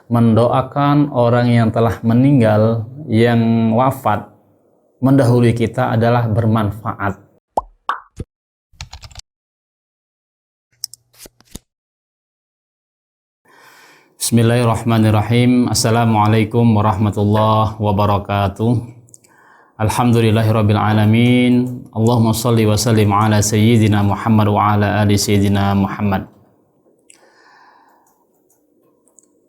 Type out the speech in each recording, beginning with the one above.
mendoakan orang yang telah meninggal, yang wafat mendahului kita adalah bermanfaat. Bismillahirrahmanirrahim. Assalamualaikum warahmatullahi wabarakatuh. Alhamdulillahirabbil alamin. Allahumma shalli wa sallim ala sayyidina Muhammad wa ala ali sayyidina Muhammad.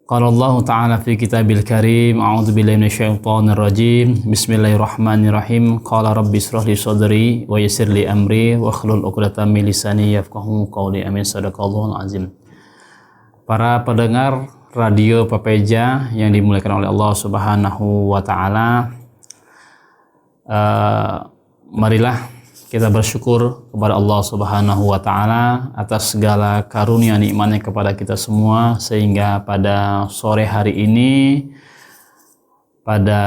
Qala Allah Ta'ala fi kitabil karim, a'udzu billahi minasyaitonir rajim. Bismillahirrahmanirrahim. Qala rabbi ishrah li sadri wa yassir li amri wa hlul 'uqdatam min lisani yafqahu qawli. Amin. Shadaqallahul azim. Para pendengar Radio Pepeja yang dimuliakan oleh Allah Subhanahu wa Ta'ala, marilah kita bersyukur kepada Allah Subhanahu wa Ta'ala atas segala karunia nikmatnya kepada kita semua, sehingga pada sore hari ini, pada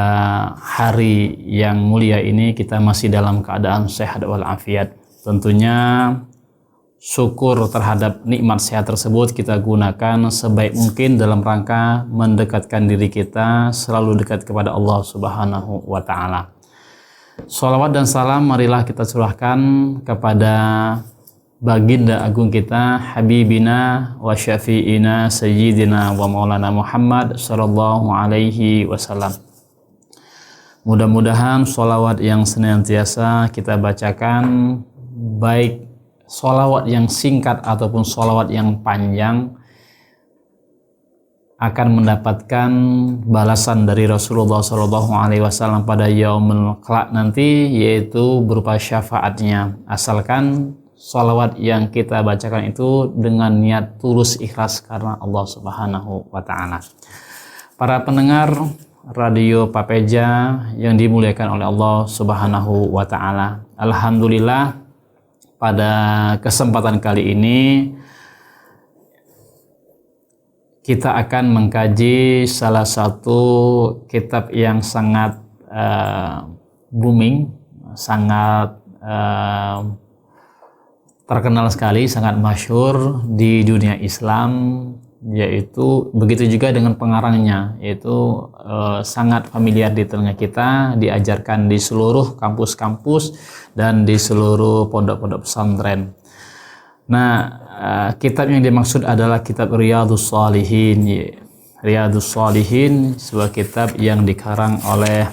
hari yang mulia ini, kita masih dalam keadaan sehat walafiat. Tentunya syukur terhadap nikmat sehat tersebut kita gunakan sebaik mungkin dalam rangka mendekatkan diri kita selalu dekat kepada Allah Subhanahu wa Ta'ala. Sholawat dan salam marilah kita curahkan kepada baginda agung kita, Habibina wa Syafi'ina Sayyidina wa Maulana Muhammad sallallahu alaihi wasallam. Mudah-mudahan sholawat yang senantiasa kita bacakan, baik sholawat yang singkat ataupun sholawat yang panjang, akan mendapatkan balasan dari Rasulullah SAW pada yaumul kelak nanti, yaitu berupa syafaatnya, asalkan sholawat yang kita bacakan itu dengan niat tulus ikhlas karena Allah Subhanahu wa Ta'ala. Para pendengar Radio Pepeja yang dimuliakan oleh Allah Subhanahu wa Ta'ala, alhamdulillah pada kesempatan kali ini kita akan mengkaji salah satu kitab yang sangat booming, sangat terkenal sekali, sangat masyhur di dunia Islam, yaitu begitu juga dengan pengarangnya, yaitu sangat familiar di telinga kita, diajarkan di seluruh kampus-kampus dan di seluruh pondok-pondok pesantren. Nah, kitab yang dimaksud adalah kitab Riyadhus Shalihin. Riyadhus Shalihin, sebuah kitab yang dikarang oleh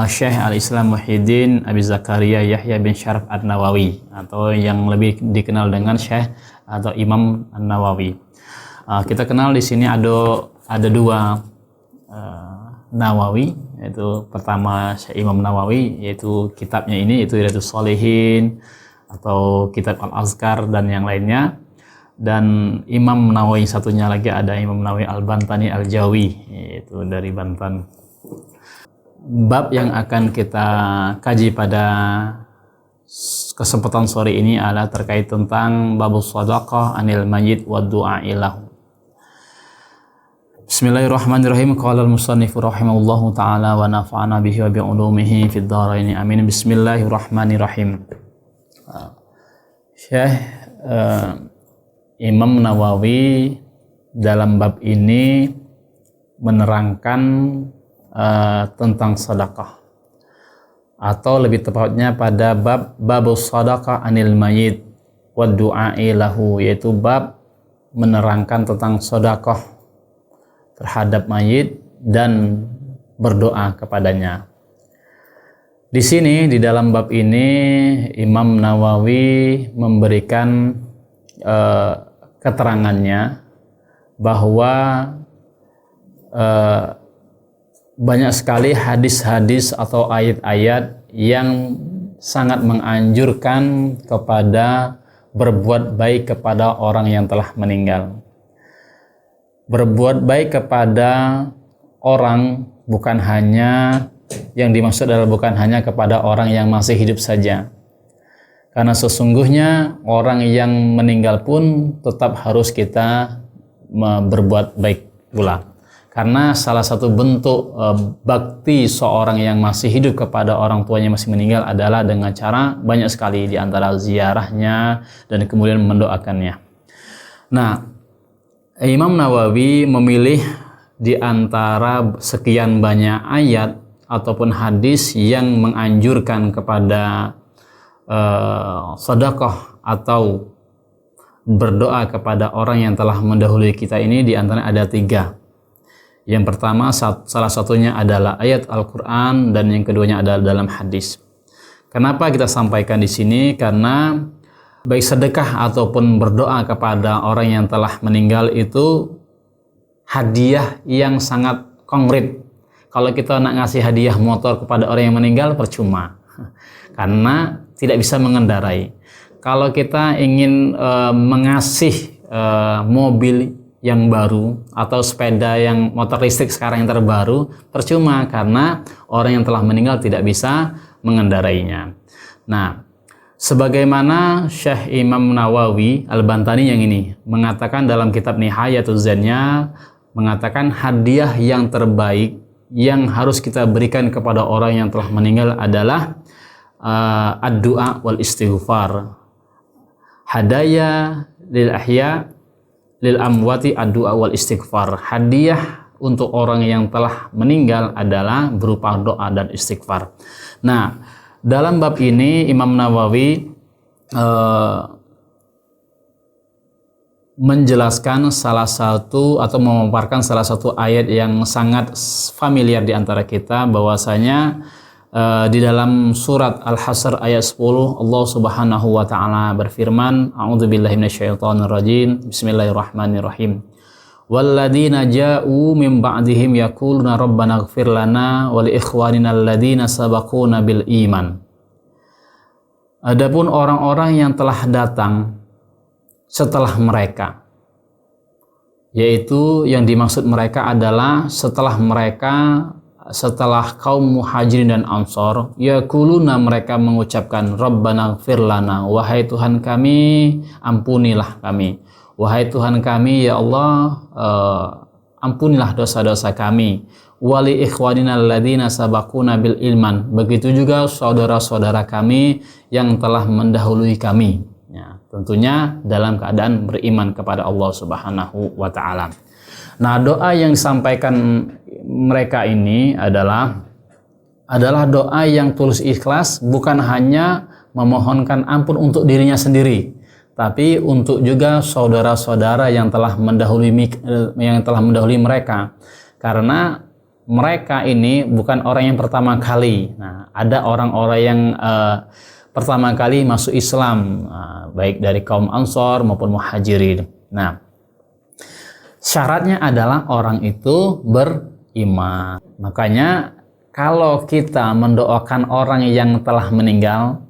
Syekh Al-Islam Muhyiddin Abi Zakaria Yahya bin Syaraf An-Nawawi, atau yang lebih dikenal dengan Syekh atau Imam An-Nawawi. Kita kenal di sini ada dua Nawawi, yaitu pertama Syekh Imam Nawawi, yaitu kitabnya ini, yaitu Riyadhus Shalihin atau kitab Al-Azkar dan yang lainnya. Dan Imam Nawawi satunya lagi ada Imam Nawawi Al-Bantani Al-Jawi, yaitu dari Banten. Bab yang akan kita kaji pada kesempatan sore ini adalah terkait tentang babus shadaqah anil mayyit wa du'a ilahu. Bismillahirrahmanirrahim. Qala al-musannifu rahimahullahu ta'ala wa nafa'ana bihi wa bi'ulumihi fid dharaini amin. Bismillahirrahmanirrahim. Syekh Imam Nawawi dalam bab ini menerangkan tentang sedekah, atau lebih tepatnya pada babus sedekah anil mayyit wa du'ai lahu, yaitu bab menerangkan tentang sedekah terhadap mayit dan berdoa kepadanya. Di sini, di dalam bab ini, Imam Nawawi memberikan keterangannya bahwa banyak sekali hadis-hadis atau ayat-ayat yang sangat menganjurkan kepada berbuat baik kepada orang yang telah meninggal. Berbuat baik kepada orang bukan hanya, yang dimaksud adalah bukan hanya kepada orang yang masih hidup saja. Karena sesungguhnya orang yang meninggal pun tetap harus kita berbuat baik pula. Karena salah satu bentuk bakti seorang yang masih hidup kepada orang tuanya masih meninggal adalah dengan cara banyak sekali, di antara ziarahnya dan kemudian mendoakannya. Nah, Imam Nawawi memilih di antara sekian banyak ayat ataupun hadis yang menganjurkan kepada sedekah atau berdoa kepada orang yang telah mendahului kita ini, di antaranya ada 3. Yang pertama, salah satunya adalah ayat Al-Quran, dan yang keduanya adalah dalam hadis. Kenapa kita sampaikan di sini? Karena baik sedekah ataupun berdoa kepada orang yang telah meninggal itu hadiah yang sangat konkret. Kalau kita nak ngasih hadiah motor kepada orang yang meninggal, percuma, karena tidak bisa mengendarai. Kalau kita ingin mengasih mobil yang baru atau sepeda yang motor listrik sekarang yang terbaru, percuma, karena orang yang telah meninggal tidak bisa mengendarainya. Nah, sebagaimana Syekh Imam Nawawi Al-Bantani yang ini mengatakan dalam kitab Nihayatuz Zannya, mengatakan hadiah yang terbaik yang harus kita berikan kepada orang yang telah meninggal adalah ad-du'a wal istighfar. Hadaya lil ahya lil amwati ad-du'a wal istighfar. Hadiah untuk orang yang telah meninggal adalah berupa doa dan istighfar. Nah, dalam bab ini Imam Nawawi menjelaskan salah satu atau memaparkan salah satu ayat yang sangat familiar di antara kita, bahwasanya di dalam surat Al-Hasr ayat 10 Allah Subhanahu wa taala berfirman, a'udzubillahi minasyaitonirrajim, bismillahirrahmanirrahim. Walladzina ja'u min ba'dihim yaquluna rabbana ighfir lana wa li ikhwanina alladzina sabaquna bil iman. Adapun orang-orang yang telah datang setelah mereka, yaitu yang dimaksud mereka adalah setelah kaum muhajirin dan ansor, yaquluna, mereka mengucapkan, Rabbana ighfir lana, wahai Tuhan kami, ampunilah kami. Wahai Tuhan kami, ya Allah, ampunilah dosa-dosa kami. Wali ikhwanina alladzina sabaquna bil ilman, begitu juga saudara-saudara kami yang telah mendahului kami. Ya, tentunya dalam keadaan beriman kepada Allah Subhanahu wa taala. Nah, doa yang disampaikan mereka ini adalah doa yang tulus ikhlas, bukan hanya memohonkan ampun untuk dirinya sendiri, tapi untuk juga saudara-saudara yang telah mendahului mereka, karena mereka ini bukan orang yang pertama kali. Nah, ada orang-orang yang pertama kali masuk Islam, baik dari kaum Ansor maupun Muhajirin. Nah, syaratnya adalah orang itu beriman. Makanya kalau kita mendoakan orang yang telah meninggal,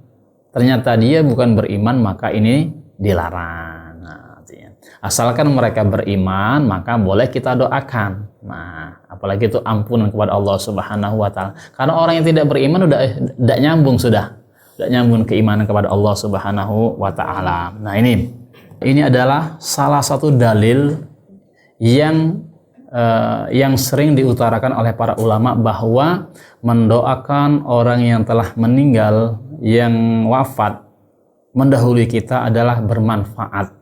ternyata dia bukan beriman, maka ini dilarang. Nah, asalkan mereka beriman, maka boleh kita doakan. Nah, apalagi itu ampunan kepada Allah Subhanahu wa taala. Karena orang yang tidak beriman udah tidak nyambung tidak nyambung keimanan kepada Allah Subhanahu wa taala. Nah, ini adalah salah satu dalil yang sering diutarakan oleh para ulama, bahwa mendoakan orang yang telah meninggal, yang wafat mendahului kita adalah bermanfaat.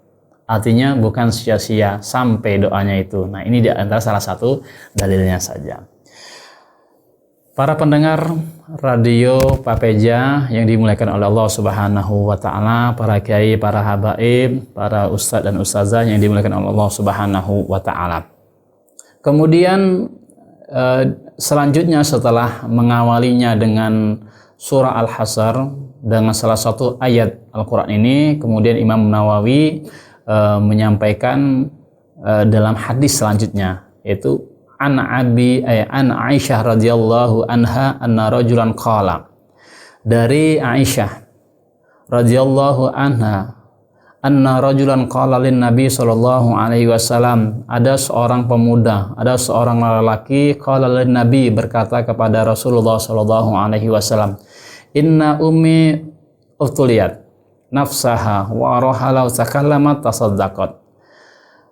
Artinya bukan sia-sia sampai doanya itu. Nah, ini di antara salah satu dalilnya saja. Para pendengar radio Papeja yang dimuliakan oleh Allah Subhanahu wa taala, para kiai, para habaib, para ustadz dan ustazah yang dimuliakan oleh Allah Subhanahu wa taala. Kemudian selanjutnya setelah mengawalinya dengan surah Al-Hasr dengan salah satu ayat Al-Quran ini, kemudian Imam Nawawi menyampaikan dalam hadis selanjutnya, yaitu an Aisyah radhiyallahu anha anna rajulan qala, dari Aisyah radhiyallahu anha anna rajulan qala lin Nabi sallallahu alaihi wasallam, ada seorang pemuda, ada seorang lelaki, qala lin Nabi, berkata kepada Rasulullah sallallahu alaihi wasallam, inna ummi uftuliyat nafsaha wa araha takallamat tasaddaqat.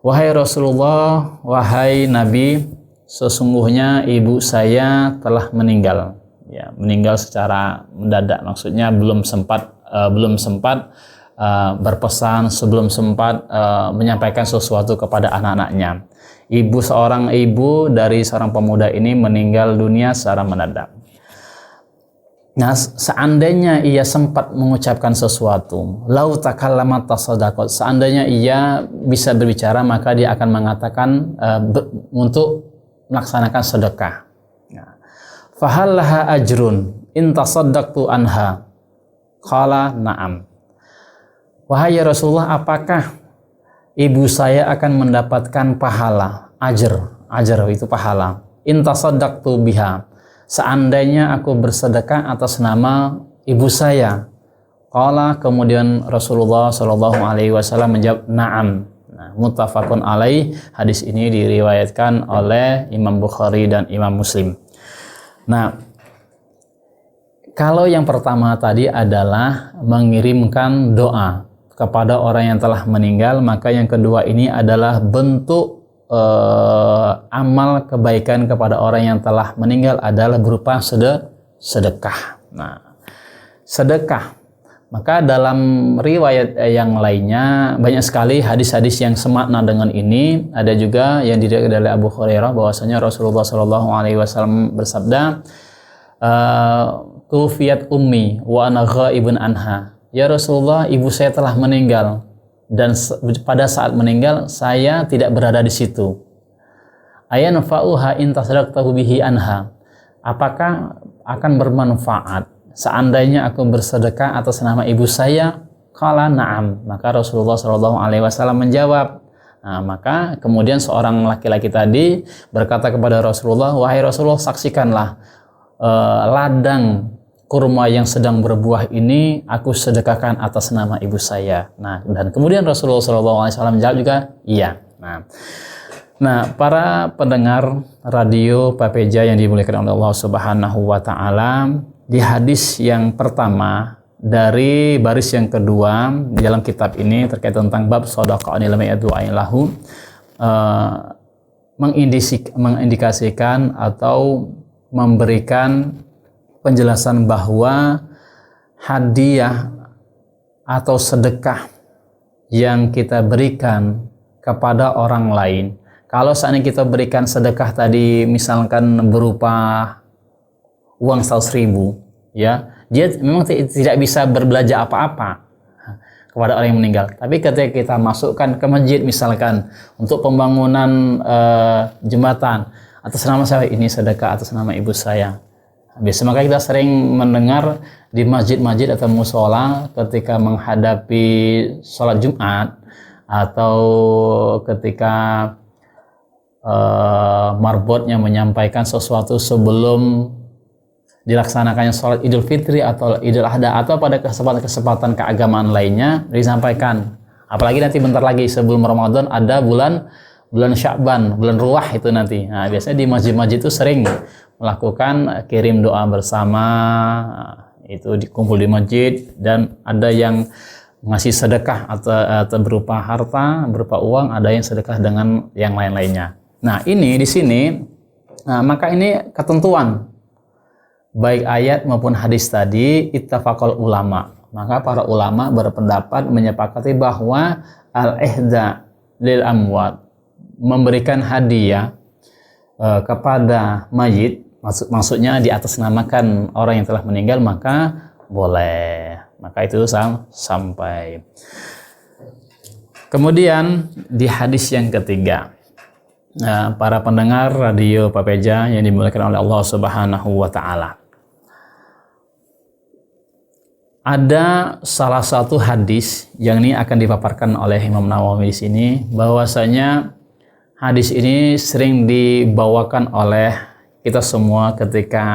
Wahai Rasulullah, wahai Nabi, sesungguhnya ibu saya telah meninggal. Ya, meninggal secara mendadak, maksudnya belum sempat berpesan sebelum sempat menyampaikan sesuatu kepada anak-anaknya. Seorang ibu dari seorang pemuda ini meninggal dunia secara mendadak. Nah, seandainya ia sempat mengucapkan sesuatu, lau takallamat tasaddaqat, seandainya ia bisa berbicara, maka dia akan mengatakan untuk melaksanakan sedekah. Fahal laha ajrun in tasaddaqtu anha? Qala na'am. Wahai ya Rasulullah, apakah ibu saya akan mendapatkan pahala, ajr itu pahala, in tasaddaqtu biha, seandainya aku bersedekah atas nama ibu saya. Qala, kemudian Rasulullah Shallallahu Alaihi Wasallam menjawab na'am. Nah, muttafaqun alaih, hadis ini diriwayatkan oleh Imam Bukhari dan Imam Muslim. Nah, kalau yang pertama tadi adalah mengirimkan doa kepada orang yang telah meninggal, maka yang kedua ini adalah bentuk amal kebaikan kepada orang yang telah meninggal adalah berupa sedekah. Nah, sedekah. Maka dalam riwayat yang lainnya banyak sekali hadis-hadis yang semakna dengan ini. Ada juga yang diriwayatkan dari Abu Hurairah bahwasanya Rasulullah Shallallahu Alaihi Wasallam bersabda, "Tufiyat ummi wa ana ghaibun anha." Ya Rasulullah, ibu saya telah meninggal dan pada saat meninggal saya tidak berada di situ. Ayanfa'uha in tasaddaqtahu bihi anha. Apakah akan bermanfaat seandainya aku bersedekah atas nama ibu saya? Qala na'am. Maka Rasulullah Shallallahu Alaihi Wasallam menjawab. Nah, maka kemudian seorang laki-laki tadi berkata kepada Rasulullah, wahai Rasulullah, saksikanlah ladang kurma yang sedang berbuah ini aku sedekahkan atas nama ibu saya. Nah, dan kemudian Rasulullah SAW menjawab juga iya. Nah, para pendengar radio Papeja yang dimuliakan oleh Allah Subhanahu wa Ta'ala, di hadis yang pertama dari baris yang kedua di dalam kitab ini terkait tentang bab shadaqah lam yad'u lahu, mengindikasikan atau memberikan penjelasan bahwa hadiah atau sedekah yang kita berikan kepada orang lain, kalau seandainya kita berikan sedekah tadi misalkan berupa uang 100.000, ya, dia memang tidak bisa berbelanja apa-apa kepada orang yang meninggal. Tapi ketika kita masukkan ke masjid misalkan untuk pembangunan jembatan, atas nama saya, ini sedekah atas nama ibu saya. Biasa maka kita sering mendengar di masjid-masjid atau musola ketika menghadapi sholat Jumat atau ketika marbotnya menyampaikan sesuatu sebelum dilaksanakannya sholat Idul Fitri atau Idul Adha atau pada kesempatan-kesempatan keagamaan lainnya disampaikan. Apalagi nanti bentar lagi sebelum Ramadan ada bulan Sya'ban, bulan Ruwah itu nanti. Nah, biasanya di masjid-masjid itu sering melakukan kirim doa bersama, itu dikumpul di masjid, dan ada yang ngasih sedekah atau berupa harta, berupa uang, ada yang sedekah dengan yang lain-lainnya. Nah, ini di sini, maka ini ketentuan baik ayat maupun hadis tadi ittafaqal ulama. Maka para ulama berpendapat menyepakati bahwa al-ihda lil amwat, memberikan hadiah kepada mayit, maksudnya di atas namakan orang yang telah meninggal, maka boleh. Maka itu sampai. Kemudian di hadis yang ketiga, para pendengar radio Papeja yang dimuliakan oleh Allah Subhanahu wa Ta'ala, ada salah satu hadis yang ini akan dipaparkan oleh Imam Nawawi di sini, bahwasanya hadis ini sering dibawakan oleh kita semua ketika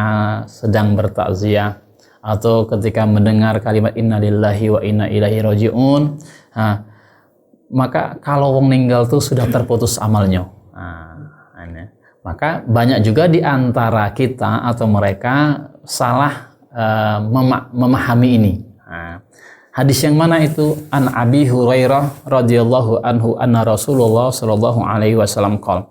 sedang bertakziah atau ketika mendengar kalimat innalillahi wa inna ilaihi raji'un. Maka kalau wong ninggal tuh sudah terputus amalnya. Maka banyak juga di antara kita atau mereka salah memahami ini. Hadis yang mana itu? An Abi Hurairah radhiyallahu anhu anna Rasulullah sallallahu alaihi wasallam qala.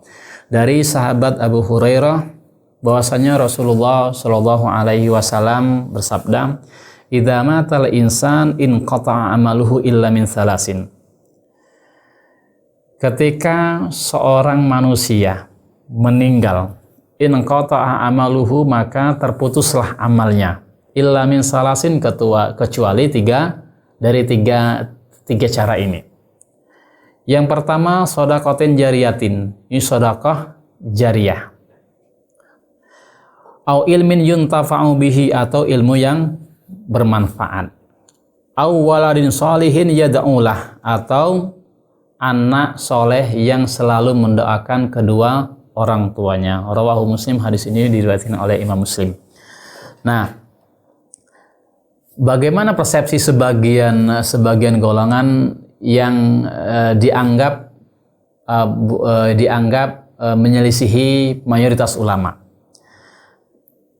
Dari sahabat Abu Hurairah bahwasanya Rasulullah sallallahu alaihi wasallam bersabda, idza matal insan inqata'a amaluhu illa min salasin. Ketika seorang manusia meninggal, inqata'a amaluhu, maka terputuslah amalnya, illa min salasin, kecuali tiga cara ini. Yang pertama, shadaqatin jariyatin, ini sedekah jariyah. Au ilmin yuntafa'u bihi, atau ilmu yang bermanfaat. Au waladin sholihin yad'ulah, atau anak soleh yang selalu mendoakan kedua orang tuanya. Rawahu Muslim, hadis ini diriwayatkan oleh Imam Muslim. Nah, bagaimana persepsi sebagian golongan yang dianggap menyelisihi mayoritas ulama?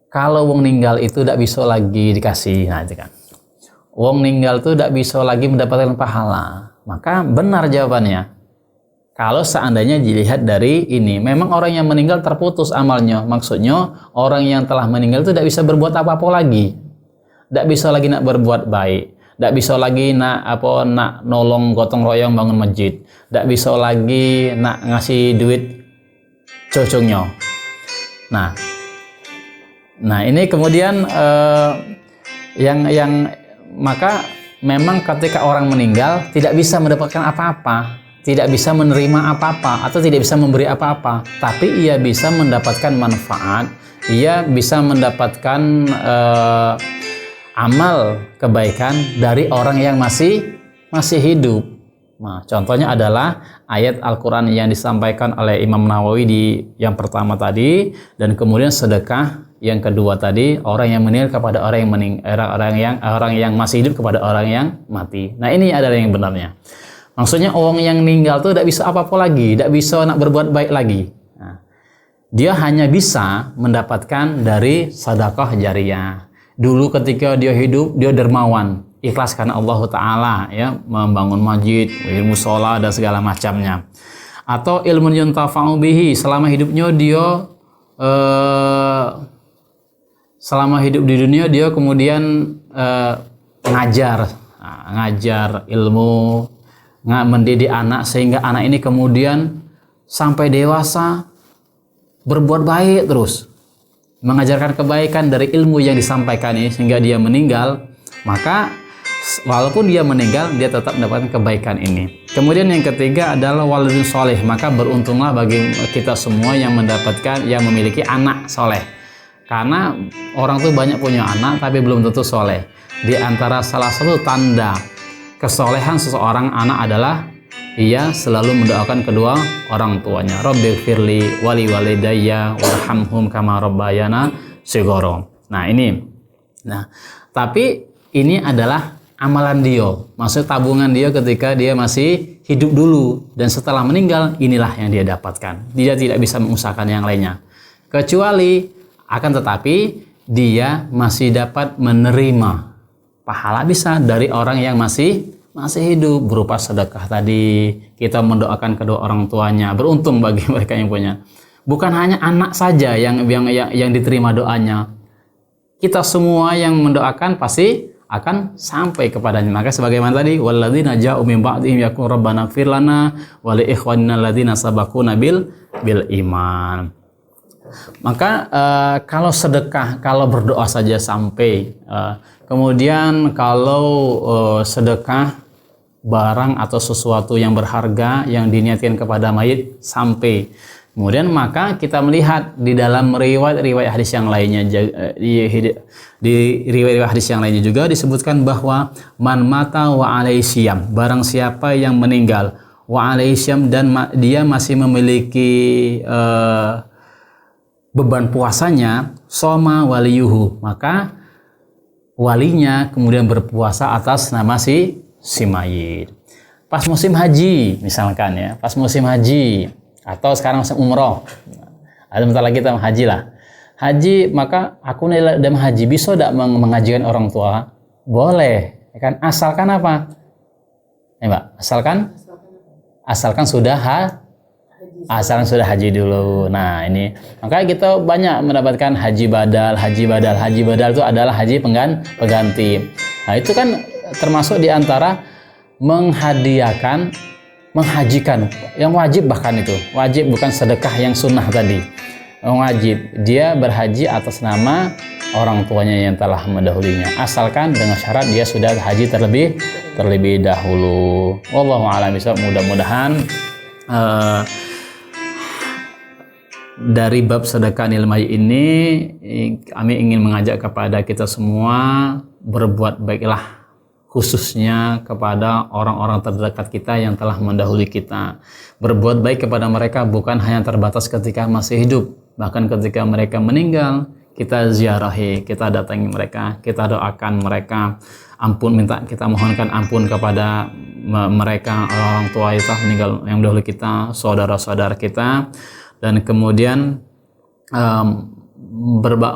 Kalau wong ninggal itu tidak bisa lagi dikasih, nah itu kan. Wong ninggal itu tidak bisa lagi mendapatkan pahala. Maka benar jawabannya. Kalau seandainya dilihat dari ini, memang orang yang meninggal terputus amalnya. Maksudnya orang yang telah meninggal itu tidak bisa berbuat apa-apa lagi. Tidak bisa lagi nak berbuat baik. Tidak bisa lagi nak nolong gotong royong bangun masjid. Tidak bisa lagi nak ngasih duit cocongnya. Nah ini kemudian maka memang ketika orang meninggal tidak bisa mendapatkan apa-apa, tidak bisa menerima apa-apa, atau tidak bisa memberi apa-apa, tapi ia bisa mendapatkan manfaat, ia bisa mendapatkan amal kebaikan dari orang yang masih hidup. Nah, contohnya adalah ayat Al-Quran yang disampaikan oleh Imam Nawawi di yang pertama tadi, dan kemudian sedekah yang kedua tadi, orang yang meninggal kepada orang yang masih hidup kepada orang yang mati. Nah, ini adalah yang benarnya. Maksudnya orang yang meninggal itu tidak bisa apa-apa lagi, tidak bisa nak berbuat baik lagi. Nah, dia hanya bisa mendapatkan dari sedekah jariyah. Dulu ketika dia hidup, dia dermawan, ikhlas karena Allah Ta'ala, ya, membangun masjid, ilmu sholat dan segala macamnya. Atau ilmu yuntafa'u bihi, selama hidupnya dia selama hidup di dunia dia kemudian ngajar ilmu, mendidik anak, sehingga anak ini kemudian sampai dewasa berbuat baik terus, mengajarkan kebaikan dari ilmu yang disampaikan ini, sehingga dia meninggal. Maka walaupun dia meninggal, dia tetap mendapatkan kebaikan ini. Kemudian yang ketiga adalah waladun soleh, maka beruntunglah bagi kita semua yang memiliki anak soleh. Karena orang tuh banyak punya anak tapi belum tentu soleh. Di antara salah satu tanda kesolehan seseorang anak adalah ia selalu mendoakan kedua orang tuanya. Rabbighfirli wali walidayya warhamhum kama rabbayana shighara. Tapi ini adalah amalan dia, maksud tabungan dia ketika dia masih hidup dulu, dan setelah meninggal inilah yang dia dapatkan. Dia tidak bisa mengusahakan yang lainnya, kecuali akan tetapi dia masih dapat menerima pahala bisa dari orang yang masih hidup, berupa sedekah tadi, kita mendoakan kedua orang tuanya. Beruntung bagi mereka yang punya. Bukan hanya anak saja yang diterima doanya, kita semua yang mendoakan pasti akan sampai kepadanya. Maka sebagaimana tadi, walladzina ja'u min ba'dihim yaqulu rabbana ighfir lana wa li ikhwanina alladzina sabaquna bil iman. Maka kalau sedekah, kalau berdoa saja sampai, kemudian kalau sedekah barang atau sesuatu yang berharga yang diniatkan kepada mayit sampai. Kemudian maka kita melihat di dalam riwayat hadis yang lainnya, di riwayat hadis yang lainnya juga disebutkan bahwa man mata wa alaihi syiyam, barang siapa yang meninggal wa alaihi syiyam, dan dia masih memiliki beban puasanya, soma waliyuhu, maka walinya kemudian berpuasa atas nama si mayit. Pas musim haji misalkan, ya, pas musim haji atau sekarang musim umroh, ada bentar lagi kita haji lah. Haji, maka aku dalam haji bisa tidak mengajikan orang tua? Boleh, kan? Asalkan apa? Mbak, asalkan sudah Asalkan sudah haji dulu. Nah, ini makanya kita banyak mendapatkan haji badal. Haji badal itu adalah haji pengganti. Nah, itu kan termasuk di antara menghadiahkan, menghajikan yang wajib, bahkan itu wajib, bukan sedekah yang sunnah tadi. Yang wajib, dia berhaji atas nama orang tuanya yang telah mendahulunya, asalkan dengan syarat dia sudah haji terlebih dahulu. Wallahu a'lam bishawab. Mudah-mudahan dari bab sedekah nilai ini kami ingin mengajak kepada kita semua berbuat baiklah, khususnya kepada orang-orang terdekat kita yang telah mendahului kita. Berbuat baik kepada mereka bukan hanya terbatas ketika masih hidup, bahkan ketika mereka meninggal, kita ziarahi, kita datangi mereka, kita doakan mereka, kita mohonkan ampun kepada mereka, orang tua kita meninggal yang dahulu kita, saudara-saudara kita, dan kemudian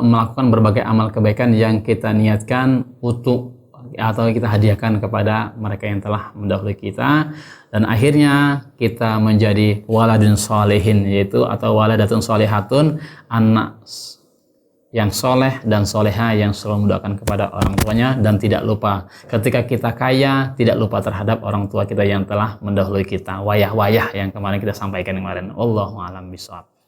melakukan berbagai amal kebaikan yang kita niatkan untuk atau kita hadiahkan kepada mereka yang telah mendahului kita, dan akhirnya kita menjadi waladun solehin, yaitu atau waladatun solehatun, anak yang soleh dan soleha yang selalu mendoakan kepada orang tuanya, dan tidak lupa ketika kita kaya, tidak lupa terhadap orang tua kita yang telah mendahului kita. Wayah-wayah yang kemarin kita sampaikan kemarin. Wallahu a'lam bishawab.